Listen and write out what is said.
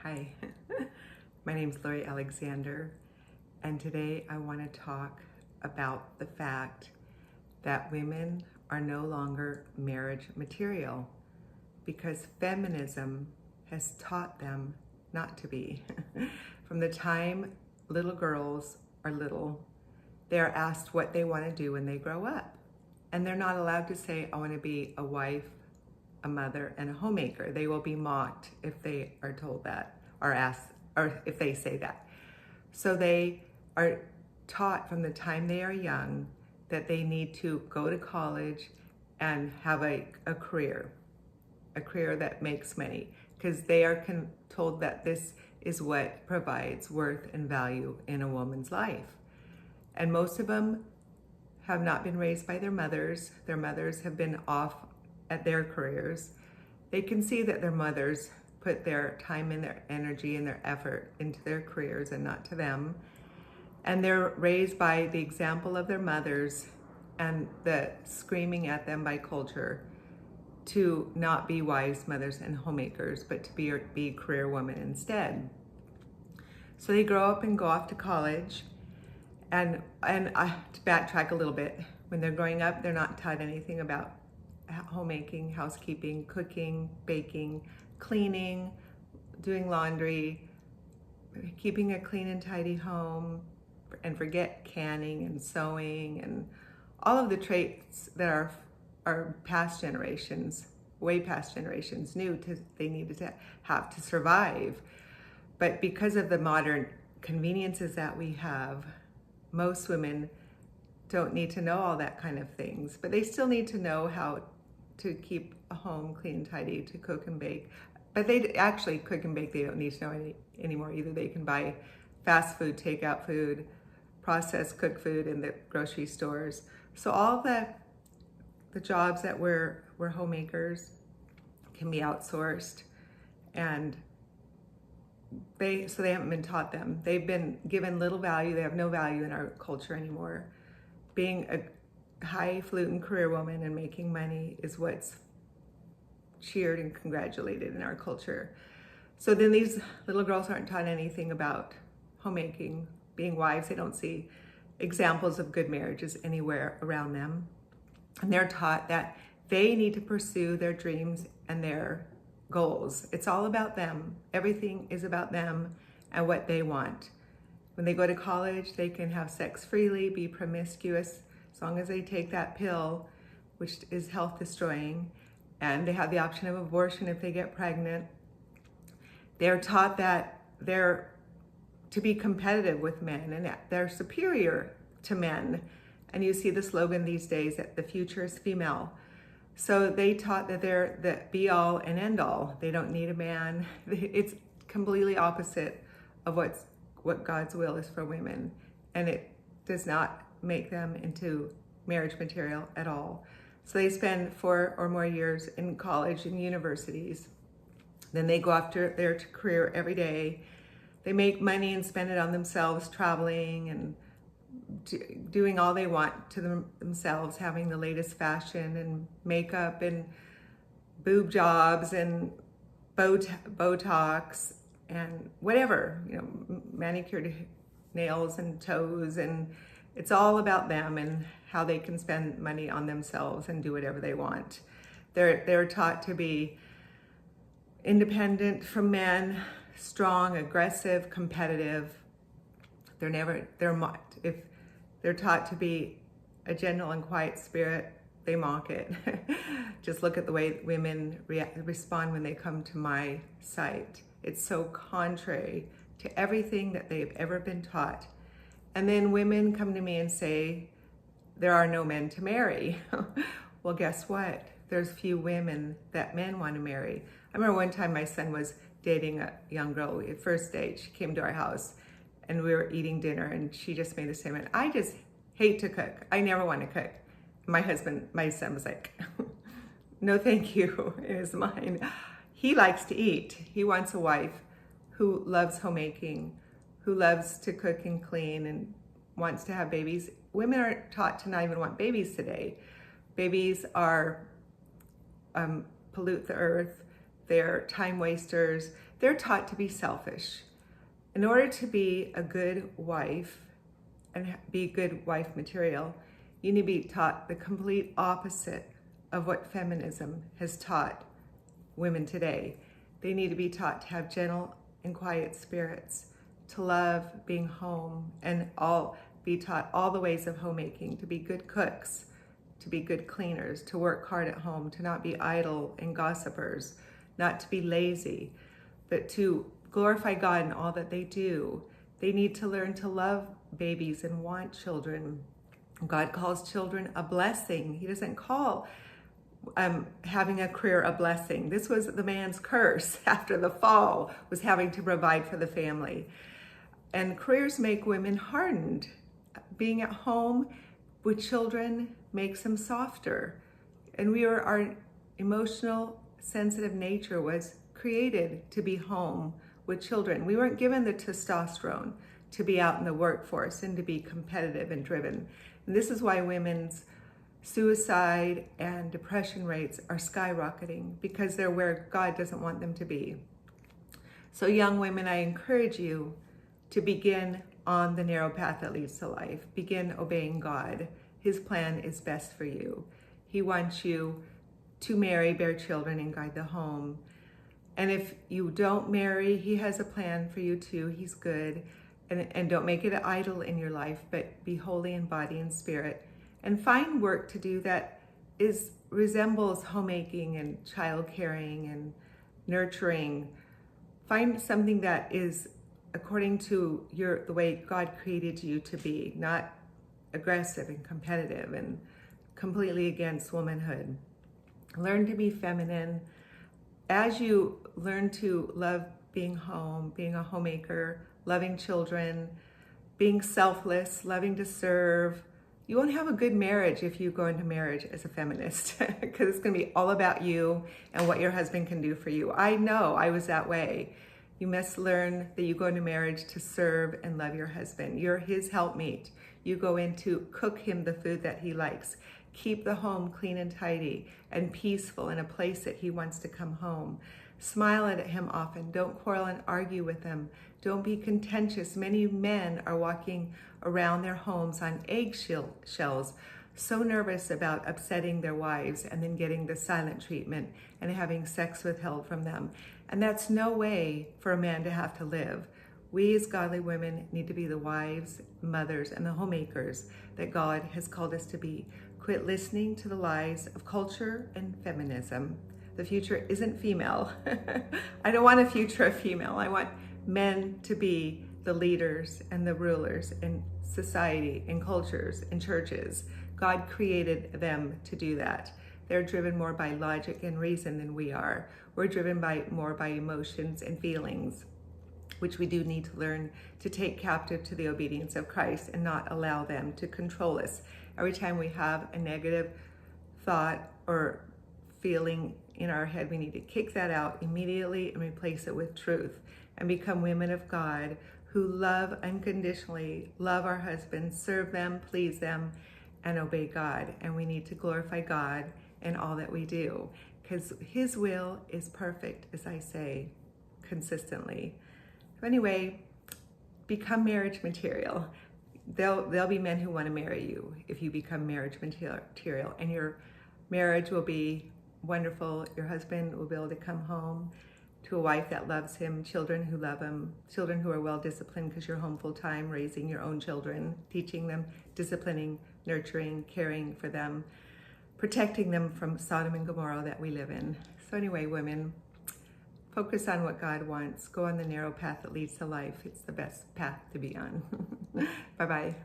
Hi, my name is Lori Alexander, and today I want to talk about the fact that women are no longer marriage material because feminism has taught them not to be. From the time little girls are little, they are asked what they want to do when they grow up. And they're not allowed to say, I want to be a wife, a mother, and a homemaker. They will be mocked if they are told that or asked, or if they say that. So they are taught from the time they are young that they need to go to college and have a career that makes money, because they are told that this is what provides worth and value in a woman's life. And most of them have not been raised by their mothers. Their mothers have been off at their careers. They can see that their mothers put their time and their energy and their effort into their careers and not to them. And they're raised by the example of their mothers and the screaming at them by culture to not be wives, mothers, and homemakers, but to be career women instead. So they grow up and go off to college. And to backtrack a little bit, when they're growing up, they're not taught anything about homemaking, housekeeping, cooking, baking, cleaning, doing laundry, keeping a clean and tidy home, and forget canning and sewing and all of the traits that our past generations, way past generations, they needed to have to survive. But because of the modern conveniences that we have, most women don't need to know all that kind of things, but they still need to know how to keep a home clean and tidy, to cook and bake. But they actually cook and bake, they don't need to know anymore either. They can buy fast food, takeout food, processed cooked food in the grocery stores. So all the jobs that we're homemakers can be outsourced, and they haven't been taught them. They've been given little value. They have no value in our culture anymore. Being a highfalutin career woman and making money is what's cheered and congratulated in our culture. So then these little girls aren't taught anything about homemaking, being wives. They don't see examples of good marriages anywhere around them. And they're taught that they need to pursue their dreams and their goals. It's all about them. Everything is about them and what they want. When they go to college, they can have sex freely, be promiscuous, as long as they take that pill, which is health destroying, and they have the option of abortion if they get pregnant. They're taught that they're to be competitive with men and that they're superior to men. And you see the slogan these days that the future is female. So they taught that they're the be all and end all. They don't need a man. It's completely opposite of what God's will is for women. And it does not make them into marriage material at all. So they spend 4 or more years in college and universities. Then they go after their career every day. They make money and spend it on themselves, traveling and doing all they want to themselves, having the latest fashion and makeup and boob jobs and Botox and whatever, manicured nails and toes, and it's all about them and how they can spend money on themselves and do whatever they want. They're taught to be independent from men, strong, aggressive, competitive. If they're taught to be a gentle and quiet spirit, they mock it. Just look at the way women respond when they come to my site. It's so contrary to everything that they've ever been taught. And then women come to me and say, there are no men to marry. Well, guess what? There's few women that men want to marry. I remember one time my son was dating a young girl at first date. She came to our house and we were eating dinner, and she just made the statement, I just hate to cook. I never want to cook. My son was like, no, thank you, in his mind. He likes to eat. He wants a wife who loves homemaking, who loves to cook and clean and wants to have babies. Women are taught to not even want babies today. Babies are pollute the earth. They're time wasters. they're taught to be selfish. In order to be a good wife and be good wife material, you need to be taught the complete opposite of what feminism has taught women today. They need to be taught to have gentle and quiet spirits, to love being home, and be taught all the ways of homemaking, to be good cooks, to be good cleaners, to work hard at home, to not be idle and gossipers, not to be lazy, but to glorify God in all that they do. They need to learn to love babies and want children. God calls children a blessing. He doesn't call having a career a blessing. This was the man's curse after the fall, was having to provide for the family. And careers make women hardened. Being at home with children makes them softer. And our emotional, sensitive nature was created to be home with children. We weren't given the testosterone to be out in the workforce and to be competitive and driven. And this is why women's suicide and depression rates are skyrocketing, because they're where God doesn't want them to be. So young women, I encourage you to begin on the narrow path that leads to life. Begin obeying God. His plan is best for you. He wants you to marry, bear children, and guide the home. And if you don't marry, he has a plan for you too. He's good. And don't make it an idol in your life, but be holy in body and spirit. And find work to do that resembles homemaking and child caring and nurturing. Find something that is according to the way God created you to be, not aggressive and competitive and completely against womanhood. Learn to be feminine. As you learn to love being home, being a homemaker, loving children, being selfless, loving to serve, you won't have a good marriage if you go into marriage as a feminist, because it's going to be all about you and what your husband can do for you. I know, I was that way. You must learn that you go into marriage to serve and love your husband. You're his helpmeet. You go in to cook him the food that he likes. Keep the home clean and tidy and peaceful in a place that he wants to come home. Smile at him often. Don't quarrel and argue with him. Don't be contentious. Many men are walking around their homes on eggshells, so nervous about upsetting their wives and then getting the silent treatment and having sex withheld from them. And that's no way for a man to have to live. We as godly women need to be the wives, mothers, and the homemakers that God has called us to be. Quit listening to the lies of culture and feminism. The future isn't female. I don't want a future of female. I want men to be the leaders and the rulers in society, in cultures, in churches. God created them to do that. They're driven more by logic and reason than we are. We're driven more by emotions and feelings, which we do need to learn to take captive to the obedience of Christ and not allow them to control us. Every time we have a negative thought or feeling in our head, we need to kick that out immediately and replace it with truth and become women of God who love unconditionally, love our husbands, serve them, please them, and obey God. And we need to glorify God in all that we do, because his will is perfect, as I say consistently. Anyway, become marriage material. There'll be men who want to marry you if you become marriage material, and your marriage will be wonderful. Your husband will be able to come home to a wife that loves him, children who love him, children who are well disciplined because you're home full time, raising your own children, teaching them, disciplining, nurturing, caring for them, protecting them from Sodom and Gomorrah that we live in. So anyway, women, focus on what God wants. Go on the narrow path that leads to life. It's the best path to be on. Bye-bye.